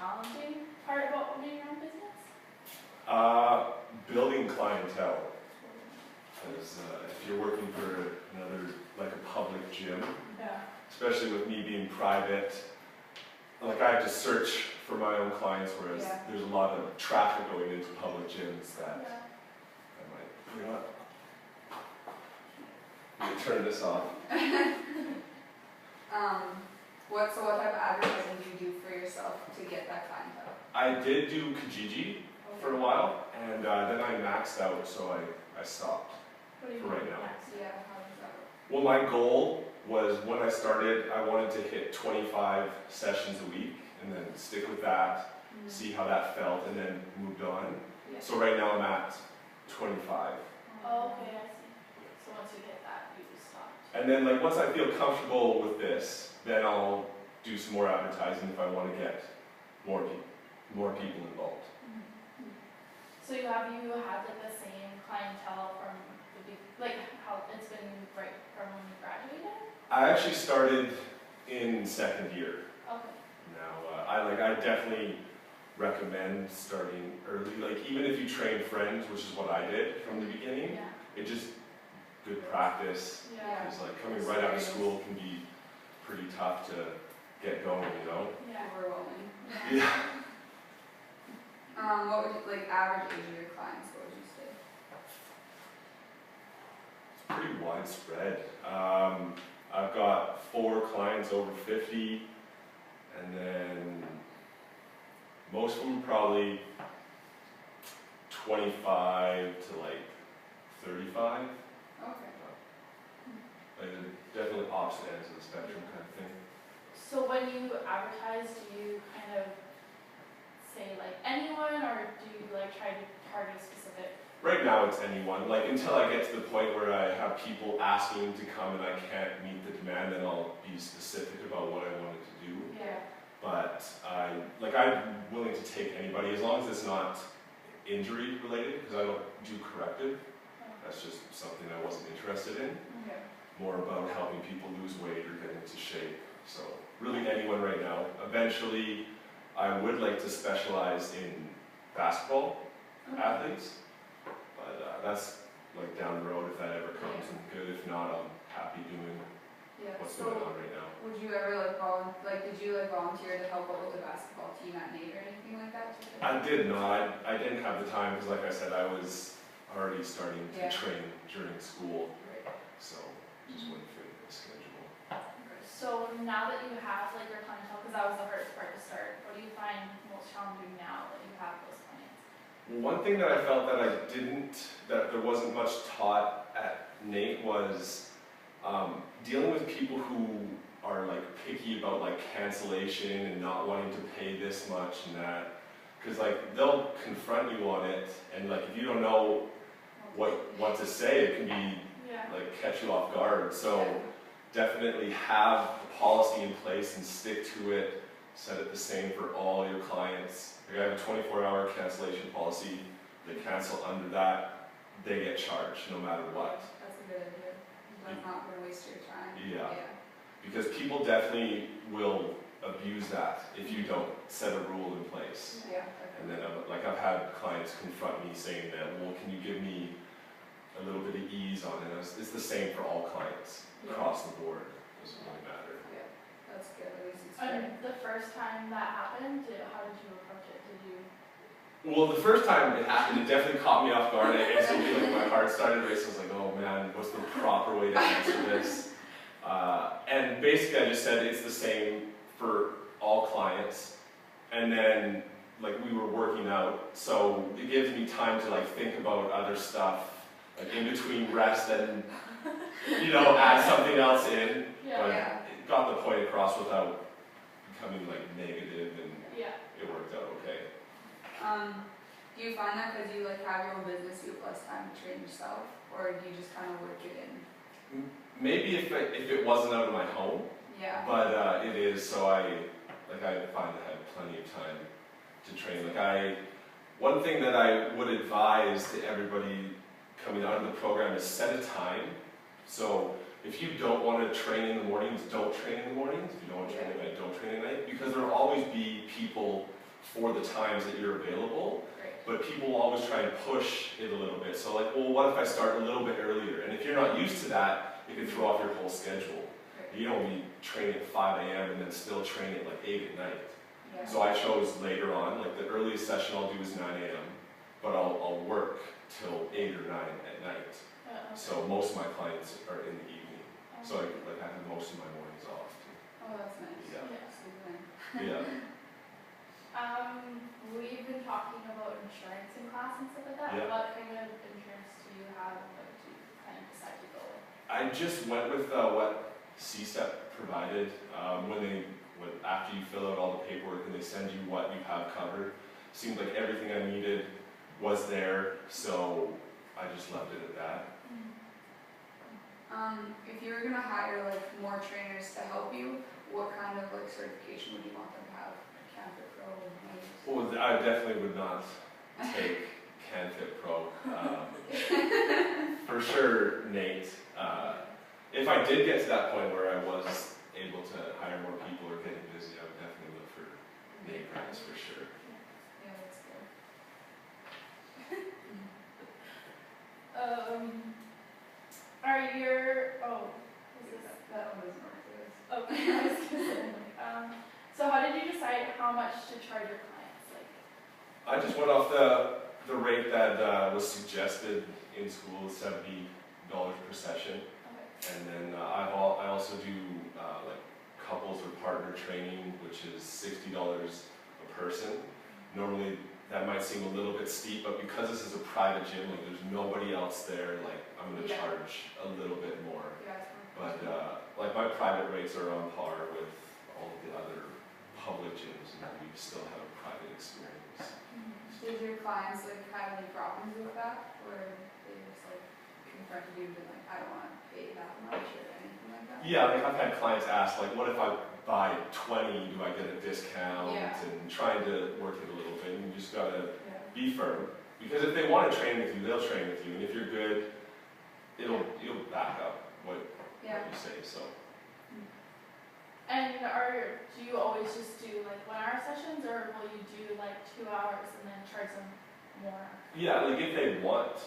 challenging part about owning your own business? Building clientele. Because if you're working for another, like a public gym, Yeah. especially with me being private, like I have to search for my own clients, whereas there's a lot of traffic going into public gyms that I might put up. Let me turn this off. What type of advertising do you do for yourself to get that clientele? I did do Kijiji for a while, and then I maxed out, so I stopped What do you for right now. Yeah, how does that work? Well, my goal was when I started, I wanted to hit 25 sessions a week, and then stick with that, see how that felt, and then moved on. Yeah. So right now I'm at 25. Oh, okay, I see. So once you get that, you just stop. And then like once I feel comfortable with this, then I'll do some more advertising if I want to get more people involved. So you had like the same clientele from like how it's been right from when you graduated? I actually started in second year. Okay. Now I definitely recommend starting early. Like even if you train friends, which is what I did from the beginning, it just good practice. Yeah. Because like coming right out of school can be pretty tough to get going, you know? Yeah. Overwhelming. Yeah. What would you, like average age of your clients, what would you say? It's pretty widespread. I've got 4 clients over 50, and then most of them probably 25 to like 35. Okay. Like definitely opposite ends of the spectrum kind of thing. So when you advertise, do you kind of say like anyone, or do you like try to target a specific? Right now it's anyone. Like until I get to the point where I have people asking to come and I can't meet the demand, then I'll be specific about what I wanted to do. Yeah. But I'm willing to take anybody as long as it's not injury related, because I don't do corrective. That's just something I wasn't interested in. Okay. More about helping people lose weight or get into shape. So really anyone right now. Eventually, I would like to specialize in basketball athletes, but that's like down the road if that ever comes, and good. If not, I'm happy doing what's going on right now. Would you ever did you volunteer to help out with the basketball team at NAIT or anything like that? I did not. I didn't have the time because, like I said, I was already starting to train during school, so just wouldn't fit in the schedule. So now that you have like your clientele, because that was the hardest part to start, what do you find most challenging now that you have those clients? One thing that I felt that there wasn't much taught at NAIT was dealing with people who are like picky about like cancellation and not wanting to pay this much and that, because like they'll confront you on it, and like if you don't know what to say, it can be like catch you off guard. So definitely have a policy in place and stick to it. Set it the same for all your clients. Like I have a 24-hour cancellation policy. They cancel under that, they get charged no matter what. That's a good idea. That's not going to waste your time. Yeah. Because people definitely will abuse that if you don't set a rule in place. Yeah. And then I've had clients confront me saying that, well, can you give me a little bit of ease on it? It's the same for all clients across the board. It doesn't really matter. Yeah, that's good. At least it's And the first time that happened, how did you approach it? Did you? Well, the first time it happened, it definitely caught me off guard. I instantly, like, my heart started racing. I was like, oh man, what's the proper way to answer this? And basically, I just said it's the same for all clients. And then, like, we were working out, so it gives me time to like think about other stuff, like in between rest and add something else in. But it got the point across without becoming like negative, and it worked out okay. Do you find that because you like have your own business, you have less time to train yourself, or do you just kind of work it in? Maybe if it wasn't out of my home. Yeah. But it is, so I find I have plenty of time to train. One thing that I would advise to everybody coming out of the program is set a time. So if you don't want to train in the mornings, don't train in the mornings. If you don't want to train at night, don't train at night. Because there will always be people for the times that you're available, Great. but people always try and push it a little bit. So like, well, what if I start a little bit earlier? And if you're not used to that, it can throw off your whole schedule. Great. You don't be training at 5 a.m. and then still train at like 8 at night. Yeah. So I chose later on, like the earliest session I'll do is 9 a.m., but I'll work till 8 or 9 at night. So most of my clients are in the evening. So I have most of my mornings off too. Oh, that's nice. Yeah. Yeah. Yeah. We've been talking about insurance in class and stuff like that. Yeah. What kind of insurance do you have? What did you kind of decide to go with? I just went with what CSTEP provided. After you fill out all the paperwork and they send you what you have covered, seemed like everything I needed was there, so I just left it at that. If you were gonna hire like more trainers to help you, what kind of like certification would you want them to have? CanFit Pro? Well, I definitely would not take CanFit Pro. For sure, Nate. If I did get to that point where I was able to hire more people or getting busy, I would definitely look for Nate grants for sure. Yeah, that's good. Are your That one doesn't work for this. okay? I was gonna say, so how did you decide how much to charge your clients? Like, I just went off the rate that was suggested in school, $70 per session. okay. And then I also do like couples or partner training, which is $60 a person. Normally that might seem a little bit steep, but because this is a private gym, like there's nobody else there, like I'm going to Yeah. charge a little bit more. Yeah, it's But like my private rates are on par with all of the other public gyms, and we still have a private experience. Did your clients like have any problems with that, or they just like confronted you and been like, I don't want to pay that much or anything like that? Yeah, like I've had clients ask, like, what if I buy 20, do I get a discount? Yeah. And trying to work it a little bit, and you just gotta Yeah. be firm. Because if they want to train with you, they'll train with you, and if you're good, you'll back up what Yeah. you say, so. And do you always just do like 1 hour sessions, or will you do like 2 hours and then charge them more? Yeah, like if they want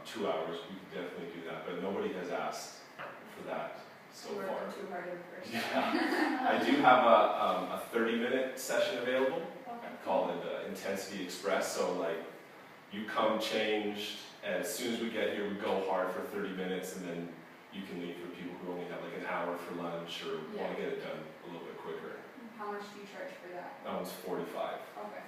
2 hours, we could definitely do that, but nobody has asked for that so You far. working too hard at first. Yeah, I do have a 30-minute session available. Okay. Call it Intensity Express. So like you come changed, and as soon as we get here, we go hard for 30 minutes, and then you can leave for people who only have like an hour for lunch or want to get it done a little bit quicker. How much do you charge for that? That one's 45. Okay.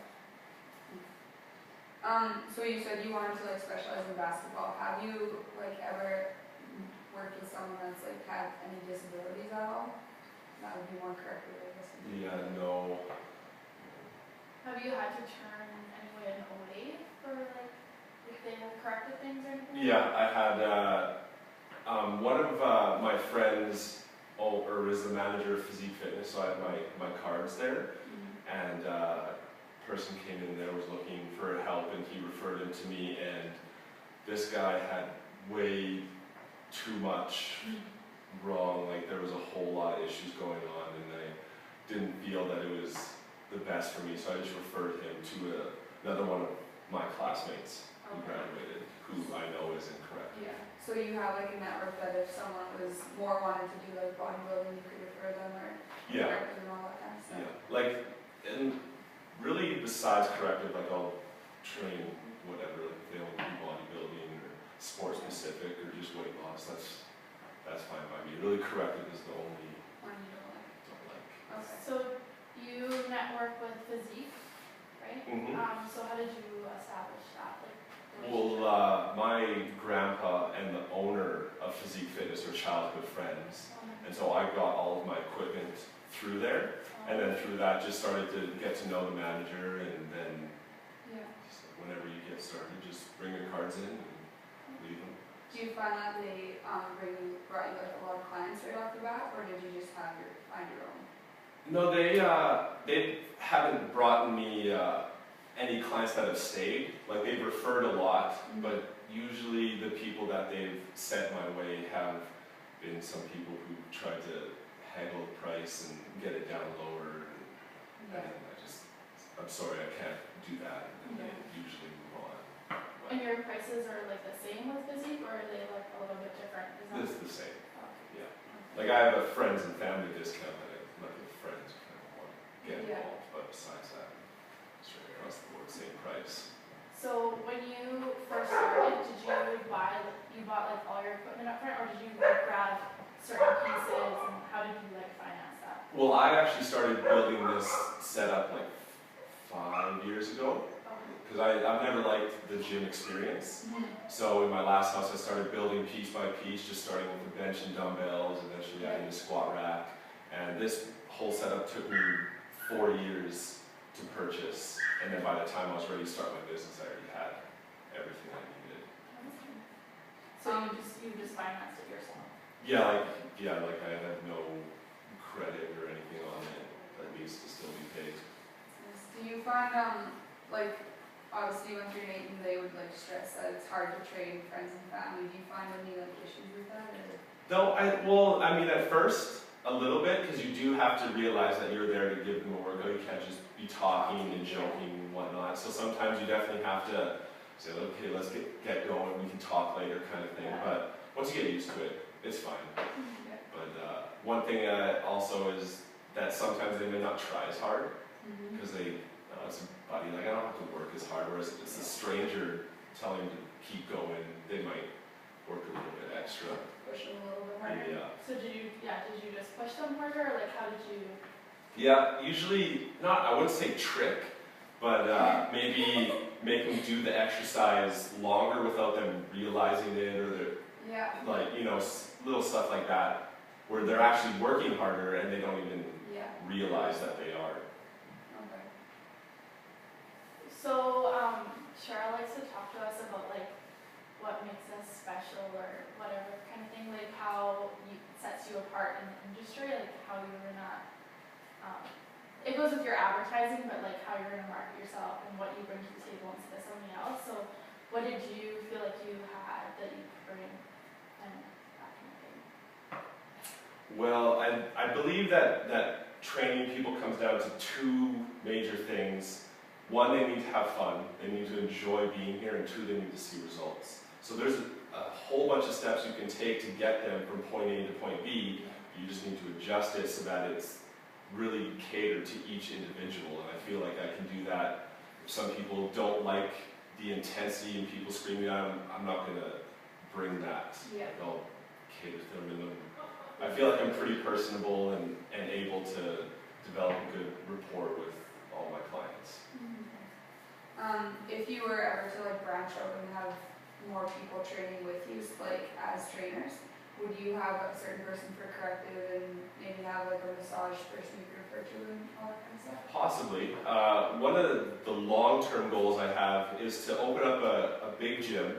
So you said you wanted to like specialize in basketball. Have you like ever worked with someone that's like had any disabilities at all? That would be more correct, I guess. Yeah, no. Have you had to turn anyone away for like if they have corrected things or anything? Yeah, I had one of my friends, is the manager of Physique Fitness, so I had my cards there, and a person came in there, was looking for help, and he referred him to me, and this guy had way too much wrong, like there was a whole lot of issues going on, and I didn't feel that it was the best for me, so I just referred him to another one of my classmates who graduated, who I know is incorrect. Yeah. So you have like a network that if someone was more wanted to do like bodybuilding, you could refer them or Yeah, corrective and all that kind of stuff. yeah, like, and really besides corrective, like I'll train whatever, like if they only do bodybuilding or sport specific or just weight loss, that's fine by me. Really corrective is the only One you don't like. don't like. Okay. So you network with Physique, right? So how did you establish that? Like, Well, my grandpa and the owner of Physique Fitness are childhood friends, and so I got all of my equipment through there, and then through that just started to get to know the manager, and then Yeah. just like whenever you get started, just bring your cards in and leave them. Do you find that they brought you like a lot of clients right off the bat, or did you just find your own? No, they haven't brought me any clients that have stayed. Like they've referred a lot, but usually the people that they've sent my way have been some people who tried to haggle the price and get it down lower. And Yeah. I just I'm sorry, I can't do that, and they usually move on. And your prices are like the same with physique, or are they like a little bit different? Is that This is the same. okay. Yeah. Like I have a friends and family discount that I let the friends kind of want to get involved, but besides that, straight across the board, same price. So when you first started, did you bought like all your equipment up front, or did you like grab certain pieces, and how did you like finance that? Well, I actually started building this setup like 5 years ago, because I've never liked the gym experience. So in my last house, I started building piece by piece, just starting with the bench and dumbbells, eventually adding a squat rack. And this whole setup took me 4 years to purchase. And then by the time I was ready to start my business, I already had everything I needed. So you just financed it yourself? Yeah, like I had no credit or anything on it, that needs to still be paid. Do you find, like, obviously you went through Nate and they would like stress that it's hard to train friends and family. Do you find any like issues with that? Or? No, I mean at first, a little bit, because you do have to realize that you're there to give them a workout. You can't just be talking and joking and whatnot. So sometimes you definitely have to say, okay, let's get going, we can talk later kind of thing. But once you get used to it, it's fine. But one thing also is that sometimes they may not try as hard, because it's a buddy, like I don't have to work as hard, whereas if it's a stranger telling them to keep going, they might work a little bit extra. Push them a little bit harder. Yeah. So did you just push them harder, or like how did you? Yeah, usually, I wouldn't say trick, but maybe make them do the exercise longer without them realizing it, or like, little stuff like that, where they're actually working harder and they don't even realize that they are. Okay. So, Cheryl likes to talk to us about like what makes us special or whatever kind of thing, like how it sets you apart in the industry, like how you're gonna, it goes with your advertising, but like how you're gonna market yourself and what you bring to the table instead of something else. So what did you feel like you had that you could bring and that kind of thing? Well, I believe that training people comes down to two major things. One, they need to have fun, they need to enjoy being here, and two, they need to see results. So there's a whole bunch of steps you can take to get them from point A to point B. You just need to adjust it so that it's really catered to each individual, and I feel like I can do that. If some people don't like the intensity and people screaming at them, I'm not going to bring that. I'll cater to them, and I feel like I'm pretty personable and able to develop a good rapport with all my clients. If you were ever to like branch out and have more people training with you, like as trainers, would you have a certain person for corrective and maybe have like a massage person you could refer to and all that kind of stuff? Possibly. One of the long-term goals I have is to open up a big gym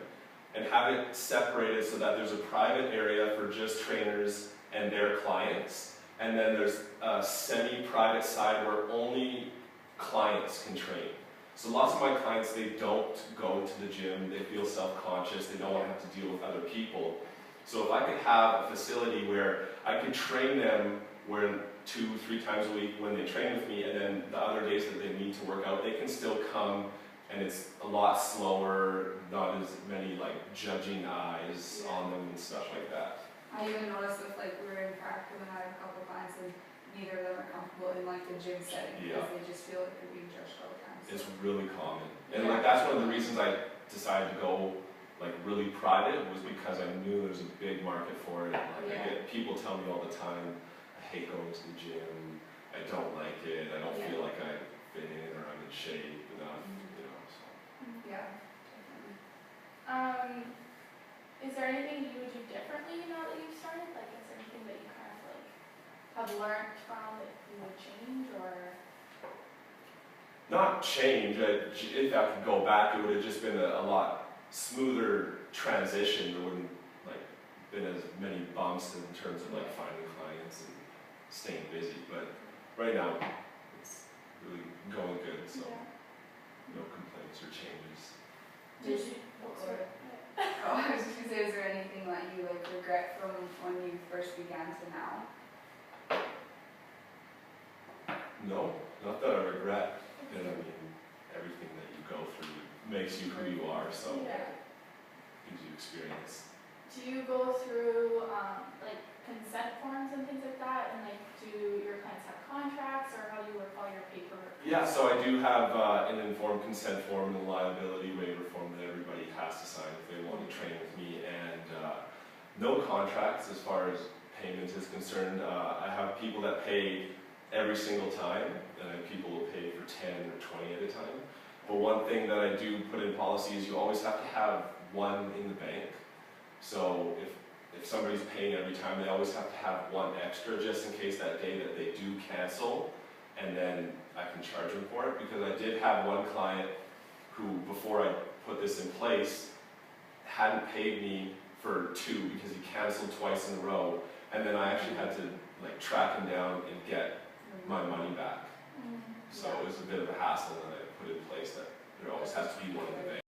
and have it separated so that there's a private area for just trainers and their clients, and then there's a semi-private side where only clients can train. So lots of my clients, they don't go to the gym, they feel self-conscious, they don't want to have to deal with other people. So if I could have a facility where I could train them 2-3 times a week when they train with me, and then the other days that they need to work out, they can still come, and it's a lot slower, not as many like judging eyes on them and stuff like that. I even noticed with like we were in practice and I had a couple clients and neither of them are comfortable in like the gym setting because they just feel like they're being judged all the time. So. It's really common, and like that's one of the reasons I decided to go like really private, was because I knew there's a big market for it. Like I get people tell me all the time, I hate going to the gym, I don't like it, I don't feel like I fit in or I'm in shape enough, so. Yeah, definitely. Is there anything you would do differently now that you've started? Like, is there anything that you kind of like have learned from that you would change, or? Not change. If I could go back, it would have just been a lot smoother transition. There wouldn't like been as many bumps in terms of like finding clients and staying busy. But right now, it's really going good. So no complaints or changes. Did you? I was just gonna say, is there anything that you like regret from when you first began to now? No, not that I regret. I mean, makes you who you are, so Yeah. gives you experience. Do you go through, like consent forms and things like that, and like, do your clients have contracts, or how do you work all your paperwork? Yeah, so I do have an informed consent form and a liability waiver form that everybody has to sign if they want to train with me, and no contracts as far as payment is concerned. I have people that pay every single time, and I have people who pay for 10 or 20 at a time. But one thing that I do put in policy is you always have to have one in the bank. So if somebody's paying every time, they always have to have one extra just in case that day that they do cancel, and then I can charge them for it. Because I did have one client who, before I put this in place, hadn't paid me for 2 because he canceled twice in a row, and then I actually had to like track him down and get my money back. So it was a bit of a hassle, and I put in place that there always has to be one in the bank.